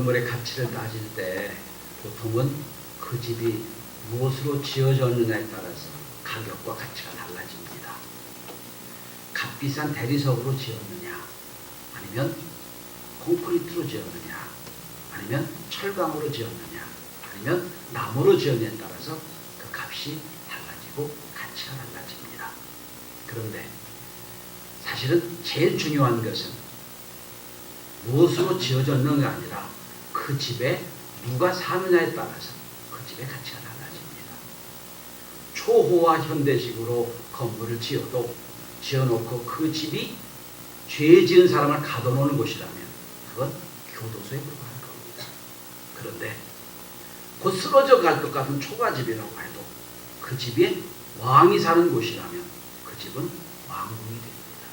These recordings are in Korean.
건물의 가치를 따질 때 보통은 그 집이 무엇으로 지어졌느냐에 따라서 가격과 가치가 달라집니다. 값비싼 대리석으로 지었느냐, 아니면 콘크리트로 지었느냐, 아니면 철강으로 지었느냐, 아니면 나무로 지었느냐에 따라서 그 값이 달라지고 가치가 달라집니다. 그런데 사실은 제일 중요한 것은 무엇으로 지어졌느냐가 아니라 그 집에 누가 사느냐에 따라서 그 집의 가치가 달라집니다. 초호화 현대식으로 건물을 지어놓고 그 집이 죄 지은 사람을 가둬놓는 곳이라면 그건 교도소에 불과할 겁니다. 그런데 곧 쓰러져 갈 것 같은 초가집이라고 해도 그 집에 왕이 사는 곳이라면 그 집은 왕궁이 됩니다.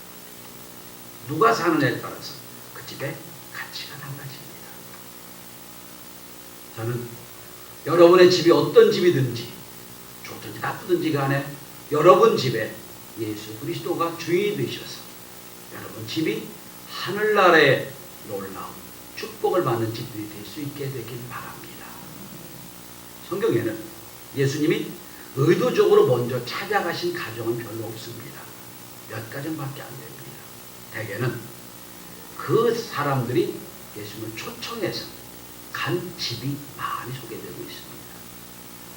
누가 사느냐에 따라서 그 집의 가치가 달라집니다. 저는 여러분의 집이 어떤 집이든지 좋든지 나쁘든지 간에 여러분 집에 예수 그리스도가 주인이 되셔서 여러분 집이 하늘나라의 놀라운 축복을 받는 집들이 될 수 있게 되길 바랍니다. 성경에는 예수님이 의도적으로 먼저 찾아가신 가정은 별로 없습니다. 몇 가정밖에 안 됩니다. 대개는 그 사람들이 예수님을 초청해서 간 집이 많이 소개되고 있습니다.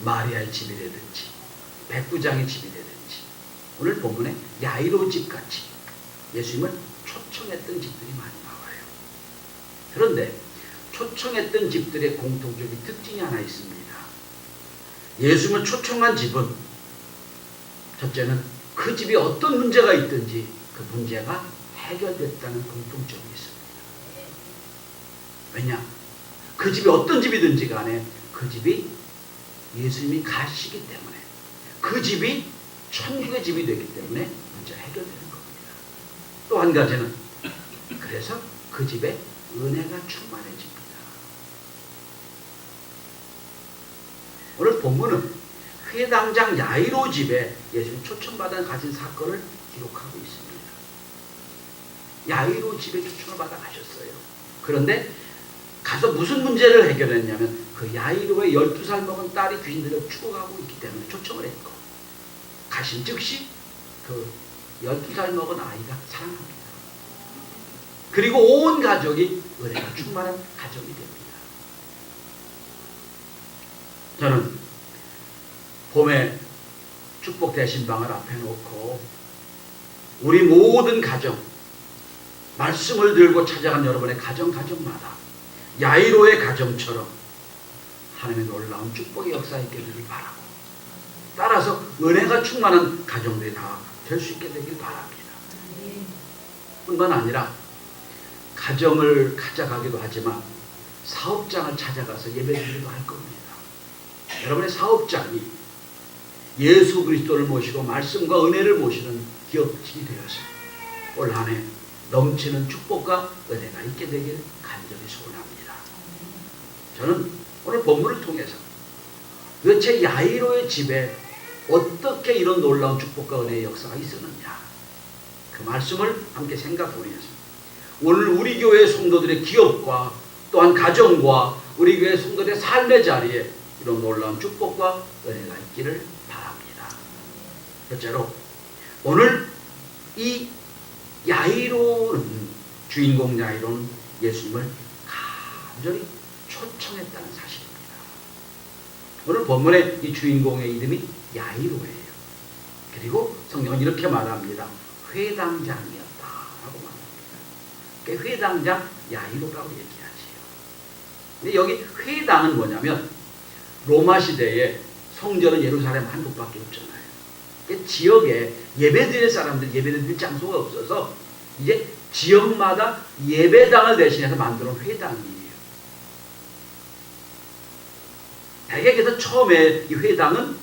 마리아의 집이라든지 백부장의 집이라든지 오늘 본문에 야이로 집같이 예수님을 초청했던 집들이 많이 나와요. 그런데 초청했던 집들의 공통적인 특징이 하나 있습니다. 예수님을 초청한 집은 첫째는 그 집이 어떤 문제가 있든지 그 문제가 해결됐다는 공통점이 있습니다. 왜냐? 그 집이 어떤 집이든지 간에 그 집이 예수님이 가시기 때문에 그 집이 천국의 집이 되기 때문에 문제가 해결되는 겁니다. 또 한 가지는 그래서 그 집에 은혜가 충만해집니다. 오늘 본문은 회당장 야이로 집에 예수님 초청받아 가신 사건을 기록하고 있습니다. 야이로 집에 초청을 받아 가셨어요. 그런데 가서 무슨 문제를 해결했냐면 그 야이로의 12살 먹은 딸이 귀신 들려 죽어가고 있기 때문에 초청을 했고 가신 즉시 그 12살 먹은 아이가 살아납니다. 그리고 온 가족이 은혜가 충만한 가정이 됩니다. 저는 봄에 축복 대신방을 앞에 놓고 우리 모든 가정 말씀을 들고 찾아간 여러분의 가정마다 야이로의 가정처럼 하나님의 놀라운 축복의 역사 있게 되길 바라고 따라서 은혜가 충만한 가정들이 다 될 수 있게 되길 바랍니다. 뿐만 아니라 가정을 찾아가기도 하지만 사업장을 찾아가서 예배드리기도 할 겁니다. 여러분의 사업장이 예수 그리스도를 모시고 말씀과 은혜를 모시는 기업직이 되어서 올 한 해 넘치는 축복과 은혜가 있게 되길 간절히 소원합니다. 저는 오늘 본문을 통해서 도대체 야이로의 집에 어떻게 이런 놀라운 축복과 은혜의 역사가 있었느냐 그 말씀을 함께 생각해보면서 오늘 우리 교회 성도들의 기업과 또한 가정과 우리 교회 성도들의 삶의 자리에 이런 놀라운 축복과 은혜가 있기를 바랍니다. 첫째로 오늘 이 야이로는 주인공 야이로는 예수님을 간절히 초청했다는 사실입니다. 오늘 본문의 이 주인공의 이름이 야이로예요. 그리고 성경은 이렇게 말합니다. 회당장이었다라고 말합니다. 그러니까 회당장 야이로라고 얘기하지요. 근데 여기 회당은 뭐냐면 로마 시대에 성전은 예루살렘 한 곳밖에 없잖아요. 그러니까 지역에 예배드릴 사람들 예배드릴 장소가 없어서 이제 지역마다 예배당을 대신해서 만들어 놓은 회당이에요. 대개 그래서 처음에 이 회당은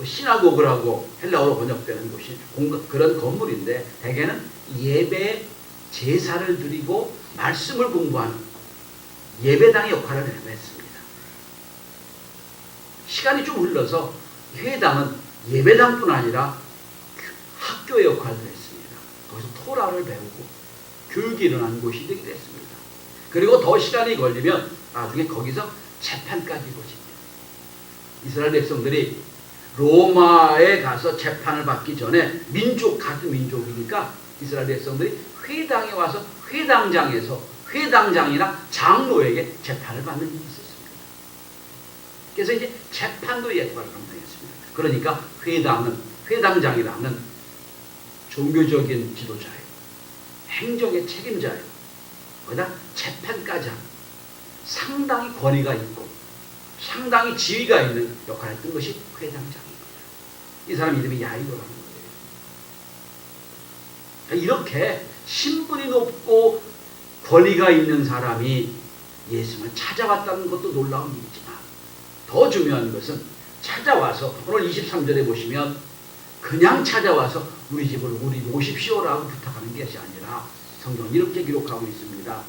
시나고그라고 헬라어로 번역되는 곳이 그런 건물인데 대개는 예배 제사를 드리고 말씀을 공부하는 예배당의 역할을 했습니다. 시간이 좀 흘러서 회당은 예배당뿐 아니라 학교의 역할도 했습니다. 거기서 토라를 배우고 교육이 일어난 곳이 되게 됐습니다. 그리고 더 시간이 걸리면 나중에 거기서 재판까지 이루어집니다. 이스라엘 백성들이 로마에 가서 재판을 받기 전에 같은 민족이니까 이스라엘 백성들이 회당에 와서 회당장에서 회당장이나 장로에게 재판을 받는 일이 있었습니다. 그래서 이제 재판도 예과를 감당했습니다. 그러니까 회당장이라는 종교적인 지도자예요. 행정의 책임자예요. 거기다 재판까지 하는 상당히 권위가 있고 상당히 지위가 있는 역할을 했던 것이 회당장입니다. 이 사람 이름이 야이로라는 거예요. 이렇게 신분이 높고 권위가 있는 사람이 예수님을 찾아왔다는 것도 놀라운 일이지만 더 중요한 것은 찾아와서 오늘 23절에 보시면 그냥 찾아와서 우리 집을 우리 오십시오라고 부탁하는 것이 아니라 성경은 이렇게 기록하고 있습니다.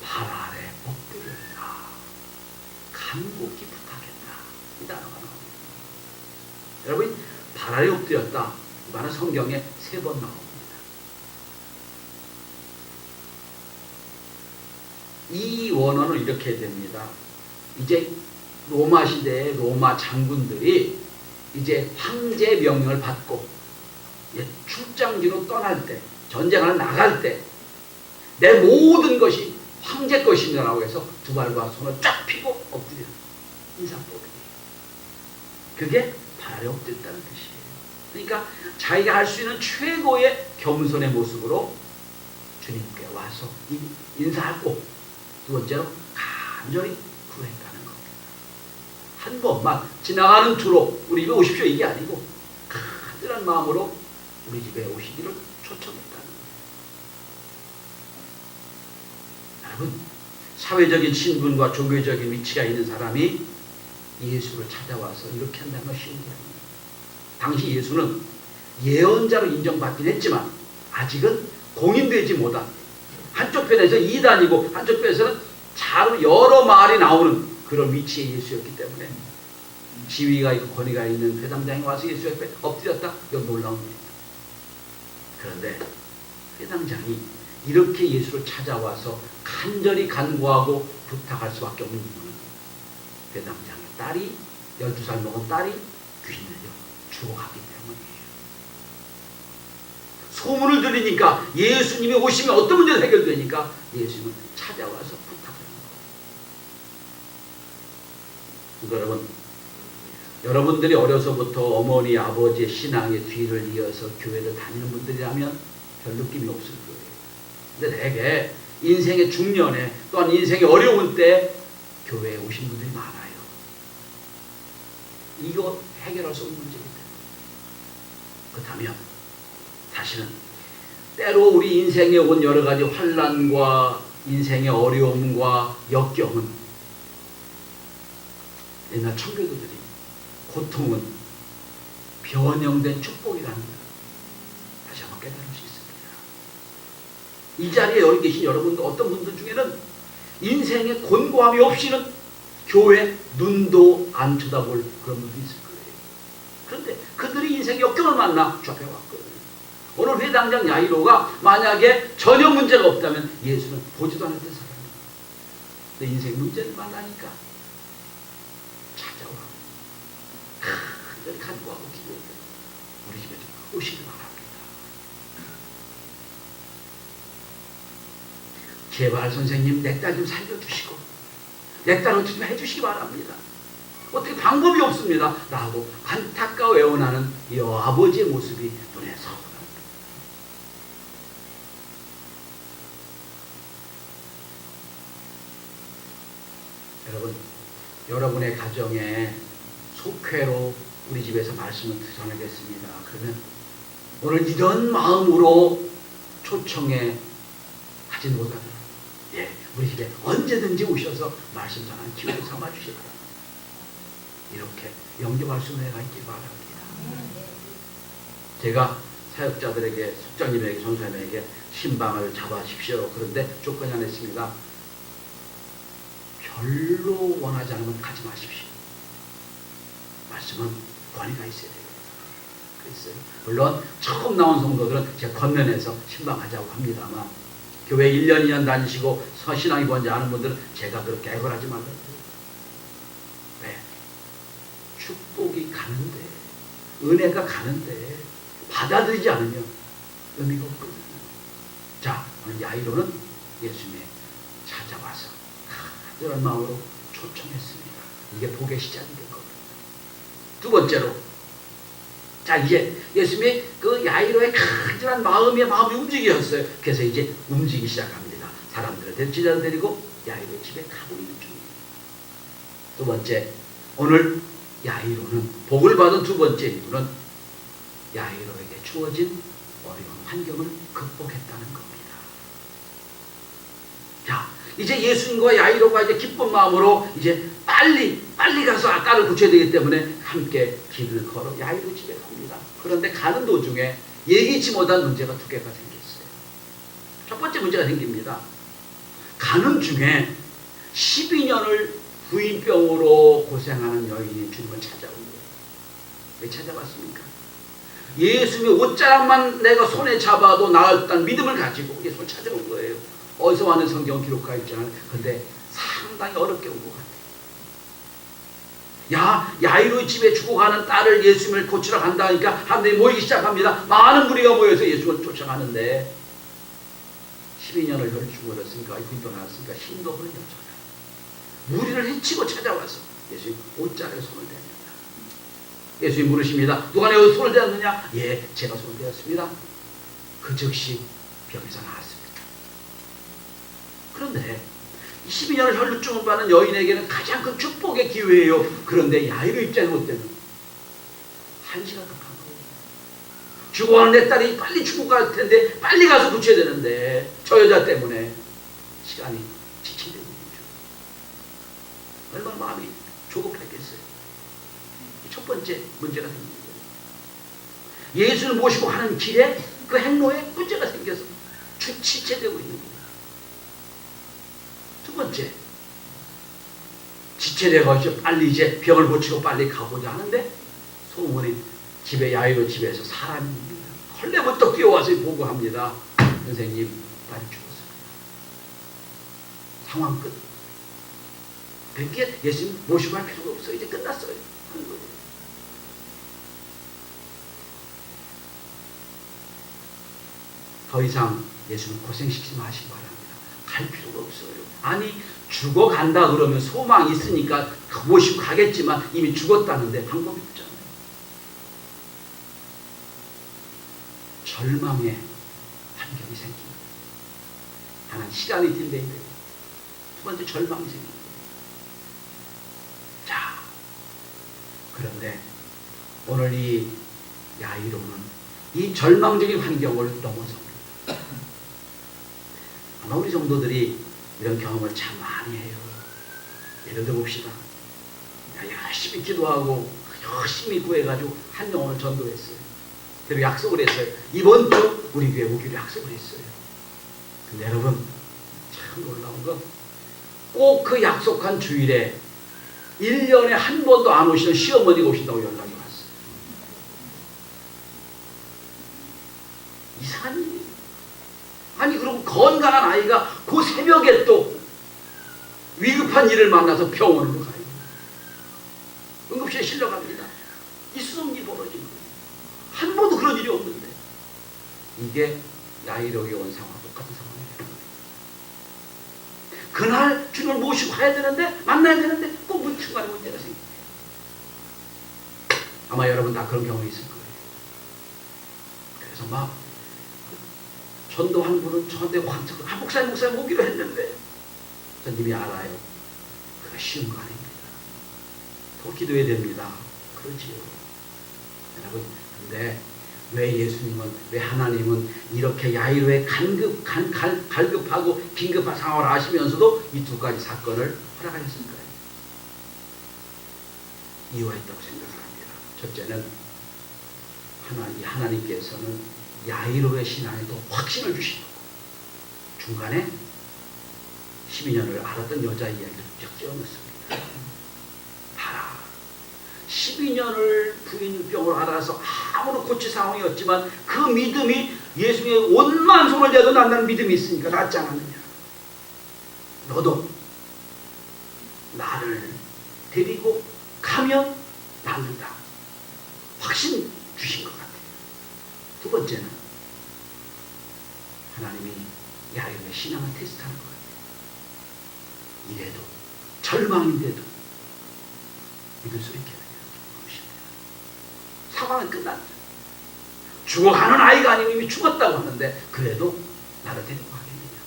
발 아래 엎드렸다. 간곡히 부탁했다. 이 단어가 나옵니다. 여러분, 발 아래 엎드렸다. 이 말은 성경에 3번 나옵니다. 이 원어는 이렇게 됩니다. 이제 로마 시대의 로마 장군들이 이제 황제 명령을 받고 출장지로 떠날 때, 전쟁을 나갈 때 내 모든 것이 황제 것이라고 해서 두 발과 손을 쫙 펴고 엎드리는 인사법이에요. 그게 발 아래 엎드렸다는 뜻이에요. 그러니까 자기가 할 수 있는 최고의 겸손의 모습으로 주님께 와서 인사하고 두 번째로 간절히 구했다는 겁니다. 한 번만 지나가는 투로 우리 집에 오십시오 이게 아니고 간절한 마음으로 우리 집에 오시기를 초청했다는 거예요. 여러분, 사회적인 신분과 종교적인 위치가 있는 사람이 예수를 찾아와서 이렇게 한다는 것이 신기합니다. 당시 예수는 예언자로 인정받긴 했지만 아직은 공인되지 못한, 한쪽 편에서 이단이고 한쪽 편에서는 자로 여러 말이 나오는 그런 위치의 예수였기 때문에 지위가 있고 권위가 있는 회당장이 와서 예수 옆에 엎드렸다. 이건 놀라운 일입니다. 그런데 회당장이 이렇게 예수를 찾아와서 간절히 간구하고 부탁할 수밖에 없는 이유는 회당장의 딸이 12살 먹은 딸이 귀신을 죽어가기 때문이에요. 소문을 들으니까 예수님이 오시면 어떤 문제가 해결되니까 예수님을 찾아와서 부탁하는 거예요. 여러분, 여러분들이 어려서부터 어머니, 아버지의 신앙의 뒤를 이어서 교회를 다니는 분들이라면 별 느낌이 없을 거예요. 근데 대개 인생의 중년에 또한 인생의 어려운 때 교회에 오신 분들이 많아요. 이거 해결할 수 없는 문제이기 때문에. 그렇다면 다시는 때로 우리 인생에 온 여러 가지 환난과 인생의 어려움과 역경은 옛날 청교도들이 고통은 변형된 축복이라는 걸 다시 한번 깨달을 수 있습니다. 이 자리에 여기 계신 여러분도 어떤 분들 중에는 인생의 곤고함이 없이는 교회 눈도 안 쳐다볼 그런 분도 있을 거예요. 그런데 그들이 인생의 역경을 만나 잡혀왔거든요. 오늘 회당장 야이로가 만약에 전혀 문제가 없다면 예수는 보지도 않았던 사람이에요. 근데 인생 문제를 만나니까 찾아와 간절히 간구하고 기도했다. 우리 집에 좀 오시기 바랍니다. 제발 선생님 내 딸 좀 살려주시고 내 딸 어떻게 좀 해주시기 바랍니다. 어떻게 방법이 없습니다. 라고 안타까워 애원하는 이 아버지의 모습이 눈에 서랍니다. 여러분, 여러분의 가정에 속회로 우리 집에서 말씀을 전하겠습니다. 그러면 오늘 이런 마음으로 초청해 가진 못하더라도 우리 집에 언제든지 오셔서 말씀 전하는 기회를 삼아주시기 바랍니다. 이렇게 영접할 수 있는 애가 있길 바랍니다. 제가 사역자들에게, 숙장님에게, 전사님에게 신방을 잡아십시오. 그런데 조건이 하나 있습니다. 별로 원하지 않으면 가지 마십시오. 말씀은 권위가 있어야 됩니다. 그랬어요. 물론 처음 나온 성도들은 제가 건면해서 신방하자고 합니다만 교회 1년 2년 다니시고 신앙이 뭔지 아는 분들은 제가 그렇게 애걸하지 말라고. 왜? 축복이 가는데, 은혜가 가는데 받아들이지 않으면 의미가 없거든요. 자, 오늘 야이로는 예수님의 찾아와서 간절한 마음으로 초청했습니다. 이게 복의 시작이 된 겁니다. 두 번째로, 자, 이제 예수님의 그 야이로의 간절한 마음이 움직였어요. 그래서 이제 움직이기 시작합니다. 사람들을 제자를 데리고 야이로의 집에 가고 있는 중입니다. 두 번째, 오늘 야이로는 복을 받은 두 번째 이유는 야이로에게 주어진 어려운 환경을 극복했다는 겁니다. 자, 이제 예수님과 야이로가 이제 기쁜 마음으로 이제 빨리 가서 딸을 고쳐야 되기 때문에 함께 길을 걸어 야이로 집에 갑니다. 그런데 가는 도중에 예기치 못한 문제가 두 개가 생겼어요. 첫 번째 문제가 생깁니다. 가는 중에 12년을 부인병으로 고생하는 여인이 주님을 찾아온 거예요. 왜 찾아왔습니까? 예수님의 옷자락만 내가 손에 잡아도 나았다는 믿음을 가지고 예수님을 찾아온 거예요. 어디서 왔는 성경 기록하여 있지 않아요. 근데 상당히 어렵게 온 것 같아요. 야이로의 집에 죽어가는 딸을 예수님을 고치러 간다니까 사람들이 모이기 시작합니다. 많은 무리가 모여서 예수님을 쫓아가는데 12년을 혈을 죽어졌으니까 부인병을 났으니까 힘도 없는 여자가 무리를 해치고 찾아와서 예수님 옷자락에 손을 댑니다. 예수님 물으십니다. 누가 내 손을 대었느냐? 예, 제가 손을 대었습니다. 그 즉시 병에서 나았습니다. 그런데 12년을 혈루증을 받는 여인에게는 가장 큰 축복의 기회예요. 그런데 야이로 입장에 볼 때는 한시가 급한 거예요. 죽어가는 내 딸이 빨리 죽어갈 텐데 빨리 가서 고쳐야 되는데 저 여자 때문에 시간이 지체되는 거죠. 얼마나 마음이 조급했겠어요. 첫 번째 문제가 생긴 거예요. 예수를 모시고 가는 길에 그 행로에 문제가 생겨서 지체되고 있는 거예요. 두 번째, 지체돼가지고 빨리 이제 병을 고치고 빨리 가보자 하는데 소문이 집에 야이로 집에서 사람이 헐레부터 뛰어와서 보고합니다. 선생님, 딸이 죽었습니다. 상황 끝. 그게 예수님 모시고 할 필요가 없어요. 이제 끝났어요. 하는 거예요. 더 이상 예수님 고생시키지 마시기 바랍니다. 갈 필요가 없어요. 아니, 죽어간다 그러면 소망이 있으니까 모시고 가겠지만 이미 죽었다는데 방법이 없잖아요. 절망의 환경이 생깁니다. 하나는 시간이 딜레이 되고 두 번째 절망이 생깁니다. 자, 그런데 오늘 이 야이로는 이 절망적인 환경을 넘어섭니다. 아마 우리 성도들이 이런 경험을 참 많이 해요. 예를 들어 봅시다. 열심히 기도하고 열심히 구해가지고 한 영혼을 전도했어요. 그리고 약속을 했어요. 이번 주 우리 교회 오기로 약속을 했어요. 근데 여러분 참 놀라운 건 꼭 그 약속한 주일에 1년에 한 번도 안 오시는 시어머니가 오신다고 연락이 왔어요. 이상한 일이에요. 아니, 그럼 건강한 아이가 그 새벽에 또 위급한 일을 만나서 병원으로 가요. 응급실에 실려갑니다. 있을 수 없는 일이 벌어진 거예요. 한 번도 그런 일이 없는데. 이게 야이로에 온 상황과 똑같은 상황이에요. 그날 주님을 모시고 가야 되는데, 만나야 되는데 꼭 중간에 문제가 생겨요. 아마 여러분 다 그런 경험이 있을 거예요. 그래서 막 전도한 분은 저한테 확 목사님 오기로 했는데 선님이 알아요. 그거 쉬운 거 아닙니다. 더 기도해야 됩니다. 그렇지요. 여러분, 근데 왜 예수님은, 왜 하나님은 이렇게 야이로의 갈급하고 긴급한 상황을 아시면서도 이 두 가지 사건을 허락하셨을까요? 이유가 있다고 생각을 합니다. 첫째는 하나님께서는 야이로의 신앙에도 확신을 주시고 중간에 12년을 알았던 여자 이야기를 적지 않았습니다. 봐라. 12년을 부인병을 알아서 아무런 고치 상황이었지만 그 믿음이 예수님의 온만 손을 대도 난다는 믿음이 있으니까 낫지 않았느냐. 너도 나를 데리고 가면 낫는다. 확신 주신 것 같아요. 두 번째는 하나님이 야곱의 신앙을 테스트하는 것 같아요. 이래도 절망인데도 믿을 수 있겠느냐. 상황은 끝났다. 죽어가는 아이가 아니고 이미 죽었다고 하는데 그래도 나를 데리고 가겠느냐.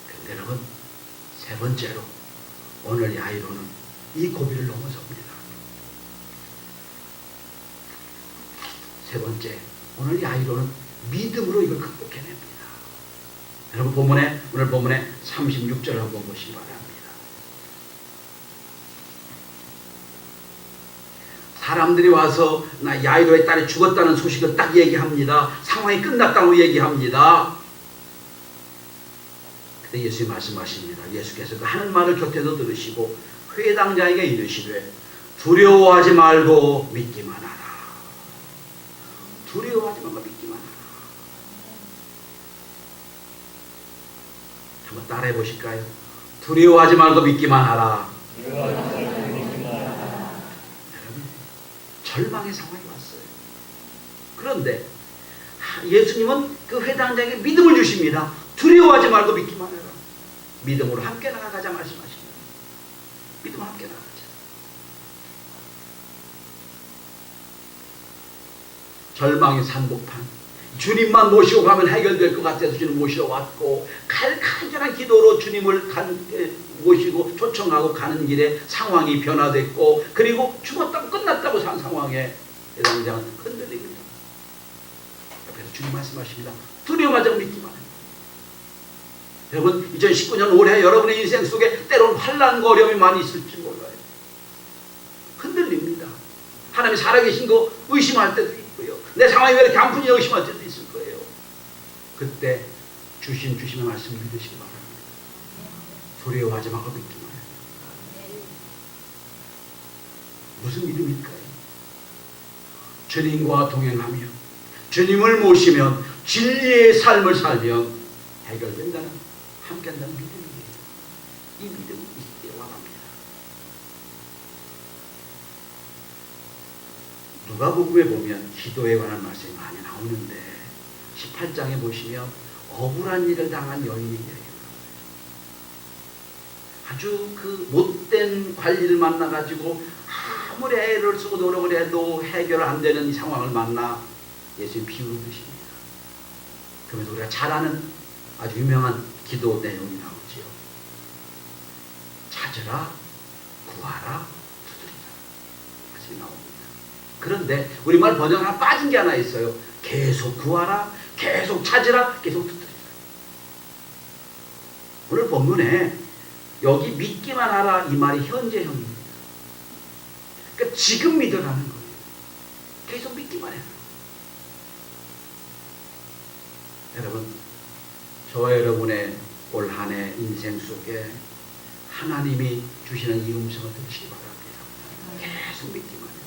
그런데 여러분, 세 번째로 오늘 야이로는 이 고비를 넘어섭니다. 세 번째, 오늘 야이로는 믿음으로 이걸 극복해냅니다. 여러분 오늘 본문에 36절을 한번 보시기 바랍니다. 사람들이 와서 나 야이로의 딸이 죽었다는 소식을 딱 얘기합니다. 상황이 끝났다고 얘기합니다. 그때 예수님이 말씀하십니다. 예수께서 그 하는 말을 곁에서 들으시고 회당장에게 이르시되 두려워하지 말고 믿기만 하라. 두려워하지 말고 믿기만 하라. 한번 따라해 보실까요? 두려워하지 말고 믿기만 하라. 절망의 상황이 왔어요. 그런데 예수님은 그 회당장에게 믿음을 주십니다. 두려워하지 말고 믿기만 해라. 믿음으로 함께 나아가자 말씀하십니다. 믿음으로 함께 나아가자. 절망의 산복판. 주님만 모시고 가면 해결될 것 같아서 주님 모시러 왔고 칼칼전한 기도로 주님을 모시고 초청하고 가는 길에 상황이 변화됐고 그리고 죽었다고 끝났다고 산 상황에 회당장은 흔들립니다. 옆에서 주님 말씀하십니다. 두려워하지 말고 믿기만 해요. 여러분 2019년 올해 여러분의 인생 속에 때로는 환난과 어려움이 많이 있을지 몰라요. 흔들립니다. 하나님이 살아계신 거 의심할 때도 있고요. 내 상황이 왜 이렇게 아픈지 의심할 때도 있을 거예요. 그때 주신 주님의 말씀을 믿으시기 바랍니다. 두려워하지 말고 믿기만 해요. 무슨 믿음일까요? 주님과 동행하며 주님을 모시면 진리의 삶을 살면 해결된다는 함께한다는 믿음이에요. 이 믿음이 있기를 원합니다. 누가복음에 보면 기도에 관한 말씀이 많이 나오는데 18장에 보시면 억울한 일을 당한 여인이 이야기가 나와요. 아주 그 못된 관리를 만나가지고 아무리 애를 쓰고 노력을 해도 해결 안 되는 이 상황을 만나 예수님 비유를 드십니다. 그러면서 우리가 잘 아는 아주 유명한 기도 내용이 나오지요. 찾으라, 구하라, 두드리라. 말씀이 나옵니다. 그런데 우리말 번역 하나 빠진 게 하나 있어요. 계속 구하라, 계속 찾으라, 계속 두드리라. 오늘 본문에 여기 믿기만 하라 이 말이 현재형입니다. 그러니까 지금 믿으라는 거예요. 계속 믿기만 해라. 여러분, 저와 여러분의 올 한 해 인생 속에 하나님이 주시는 이 음성을 들으시기 바랍니다. 계속 믿기만 해라.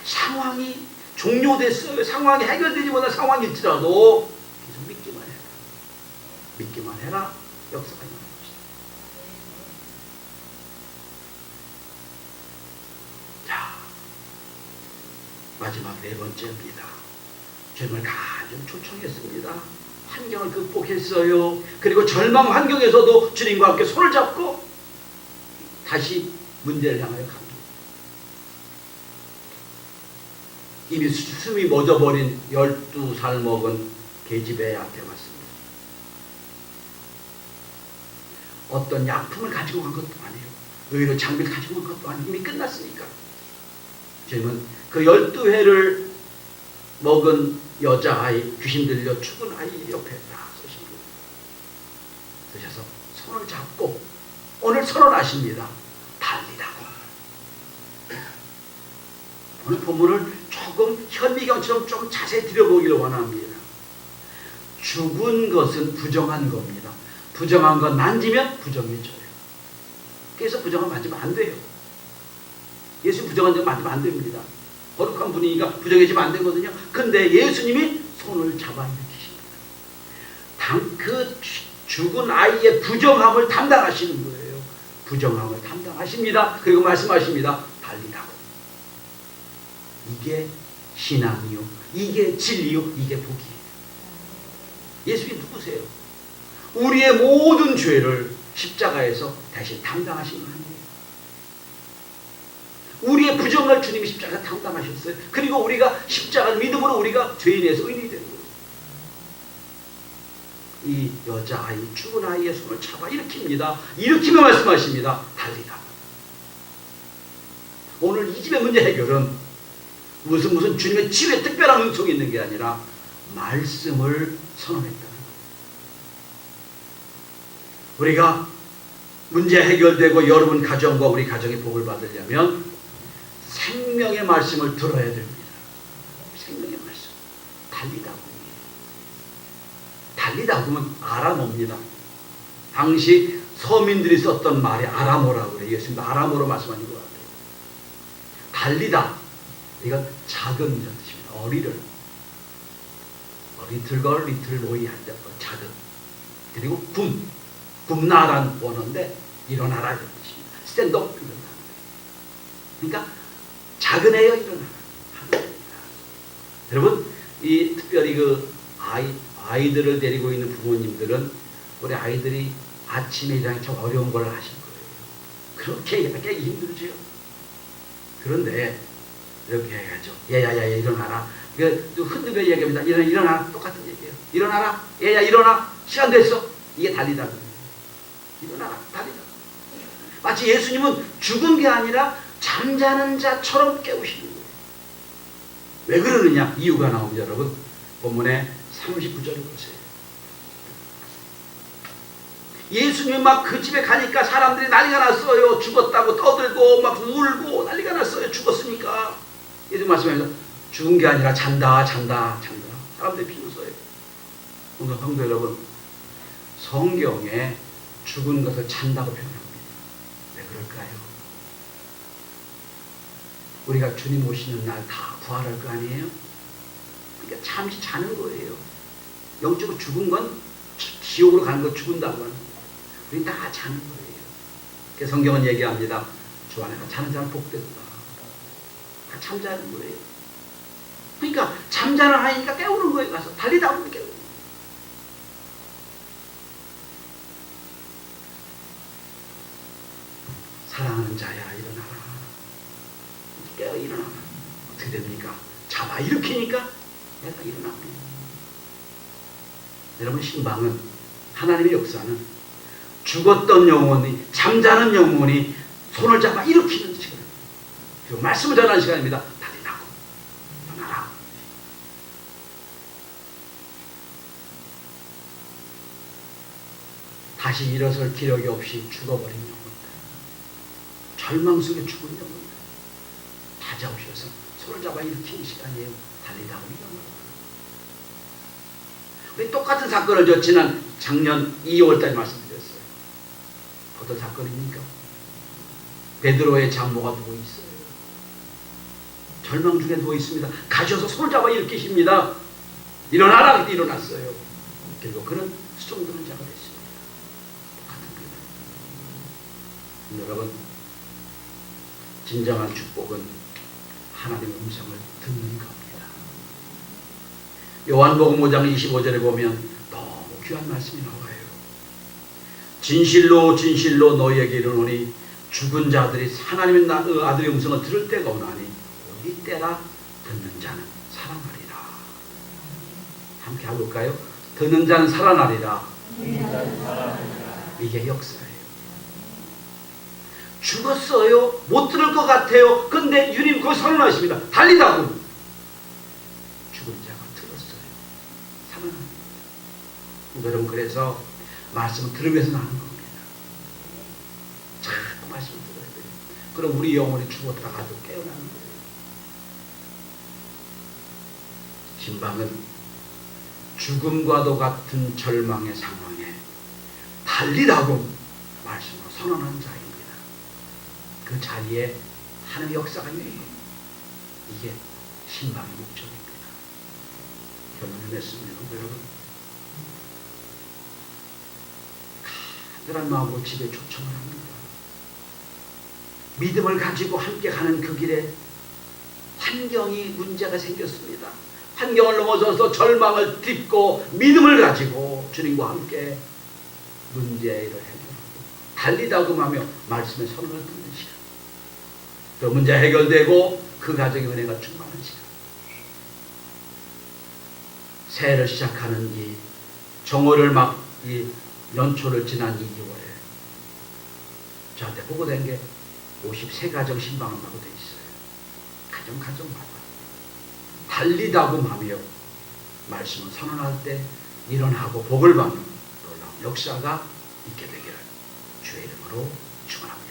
상황이 종료됐어요. 상황이 해결되지 못한 상황일지라도 계속 믿기만 해라. 믿기만 해라. 역사가 일어날 것이다. 자, 마지막 네 번째입니다. 주님을 간절히 초청했습니다. 환경을 극복했어요. 그리고 절망 환경에서도 주님과 함께 손을 잡고 다시 문제를 향하여 갑니다. 이미 숨이 멎어버린 12살 먹은 계집애한테 왔습니다. 어떤 약품을 가지고 간 것도 아니에요. 의료 장비를 가지고 간 것도 아니고 이미 끝났으니까. 주님은 그 12회를 먹은 여자아이, 귀신 들려 죽은 아이 옆에 딱 서십니다. 서셔서 손을 잡고 오늘 선언하십니다. 달리라고. 오늘 본문을 조금 현미경처럼 좀 자세히 들여보기를 원합니다. 죽은 것은 부정한 겁니다. 부정한 건 만지면 부정해져요. 그래서 부정한 만지면 안 돼요. 예수 부정한 점 만지면 안 됩니다. 거룩한 분위기가 부정해지면 안 되거든요. 근데 예수님이 손을 잡아 일으키십니다. 그 죽은 아이의 부정함을 담당하시는 거예요. 부정함을 담당하십니다. 그리고 말씀하십니다. 달리라고. 이게 신앙이요, 이게 진리요, 이게 복이에요. 예수님이 누구세요? 우리의 모든 죄를 십자가에서 대신 담당하신 거 아니에요? 우리의 부정을 주님이 십자가 담당하셨어요. 그리고 우리가 십자가를 믿음으로 우리가 죄인에서 의인이 되는 거예요. 이 여자아이, 죽은 아이의 손을 잡아 일으킵니다. 일으키며 말씀하십니다. 달리라. 오늘 이 집의 문제 해결은 무슨 주님의 집에 특별한 은총이 있는 게 아니라 말씀을 선언했다는 거예요. 우리가 문제 해결되고 여러분 가정과 우리 가정의 복을 받으려면 생명의 말씀을 들어야 됩니다. 생명의 말씀. 달리다 보면 달리다 보면 아람어입니다. 당시 서민들이 썼던 말이 아람어라고 그래요. 예수님도 아람어로 말씀하신 것 같아요. 달리다. 이건 작은 이런 뜻입니다. 어리를. little girl, little boy 할 때 작은. 그리고 굶나라는 원어인데 일어나라 이런 뜻입니다. stand up 이런 뜻입니다. 그러니까 작은 애여 일어나라 하는 겁니다. 여러분, 이 특별히 그 아이들을 데리고 있는 부모님들은 우리 아이들이 아침에 일어나기 참 어려운 걸 하실 거예요. 그렇게 깨기 힘들죠. 그런데 이렇게 해야죠. 얘야 일어나라. 흔들며 얘기합니다. 일어나라. 똑같은 얘기예요. 일어나라. 얘야 일어나. 시간 됐어. 이게 달리다. 일어나라. 달리다. 마치 예수님은 죽은 게 아니라 잠자는 자처럼 깨우시는 거예요. 왜 그러느냐? 이유가 나옵니다. 여러분. 본문에 39절을 보세요. 예수님이 막 그 집에 가니까 사람들이 난리가 났어요. 죽었다고 떠들고 막 울고 난리가 났어요. 죽었으니까. 예수님 말씀하면서 죽은 게 아니라 잔다. 사람들이 비웃어요. 오늘 성도 여러분, 성경에 죽은 것을 잔다고 표현합니다. 왜 그럴까요? 우리가 주님 오시는 날 다 부활할 거 아니에요? 그러니까 잠시 자는 거예요. 영적으로 죽은 건 지옥으로 가는 거 죽은다고 하는 거예요. 우리 다 자는 거예요. 그래서 성경은 얘기합니다. 주 안에 자는 자는 복되다. 다 잠자는 거예요. 그러니까 잠자는 아이니까 깨우는 거예요. 가서 달리다 보면 깨우는 거예요. 사랑하는 자야 일어나라. 깨어 일어나라. 어떻게 됩니까? 잡아 일으키니까 내가 일어납니다. 여러분, 신방은 하나님의 역사는 죽었던 영혼이, 잠자는 영혼이 손을 잡아 일으키는 시간, 그리고 말씀을 전하는 시간입니다. 달리라고 일어나라. 다시 일어설 기력이 없이 죽어버린 영혼들, 절망 속에 죽은 영혼들 찾아오셔서 손을 잡아 일으키는 시간이에요. 달리라고 일어나라. 우리 똑같은 사건을 저 지난 작년 2월달에 말씀드렸어요. 어떤 사건입니까? 베드로의 장모가 누워 있어요. 절망 중에 누워 있습니다. 가셔서 손을 잡아 일으키십니다. 일어나라. 그때 일어났어요. 그리고 그는 수종드는 자가 됐습니다. 똑같은 거예요. 여러분, 진정한 축복은 하나님의 음성을 듣는 겁니다. 요한복음 5장 25절에 보면 너무 귀한 말씀이 나와요. 진실로 진실로 너희에게 이르노니 죽은 자들이 하나님의 아들의 음성을 들을 때가 오나니 이 때라 듣는 자는 살아나리라. 함께 해볼까요? 듣는 자는 살아나리라. 이게 역사예요. 죽었어요. 못 들을 것 같아요. 근데 주님 그걸 선언하십니다. 달리다고. 죽은 자가 들었어요. 살아납니다. 여러분, 그래서 말씀을 들으면서 나는 겁니다. 자꾸 말씀을 들어야 돼요. 그럼 우리 영혼이 죽었다가도 깨어나는 거예요. 신방은 죽음과도 같은 절망의 상황에 달리라고 말씀으로 선언하는 자입니다. 그 자리에 하나님의 역사가 있는 거예요. 이게 신방의 목적입니다. 결론을 냈습니다. 여러분, 간절한 마음으로 집에 초청을 합니다. 믿음을 가지고 함께 가는 그 길에 환경이 문제가 생겼습니다. 환경을 넘어서서 절망을 딛고 믿음을 가지고 주님과 함께 문제를 해결하고 달리다금하며 말씀의 선언을 듣는 시간, 또 문제 해결되고 그 가정의 은혜가 충만한 시간, 새해를 시작하는 이 정오를 막 이 연초를 지난 이 2월에 저한테 보고된 게 53가정 신방한다고 돼 있어요. 가정마다 달리다금하며 말씀을 선언할 때 일어나고 복을 받는 놀라운 역사가 있게 되기를 주의 이름으로 축원합니다.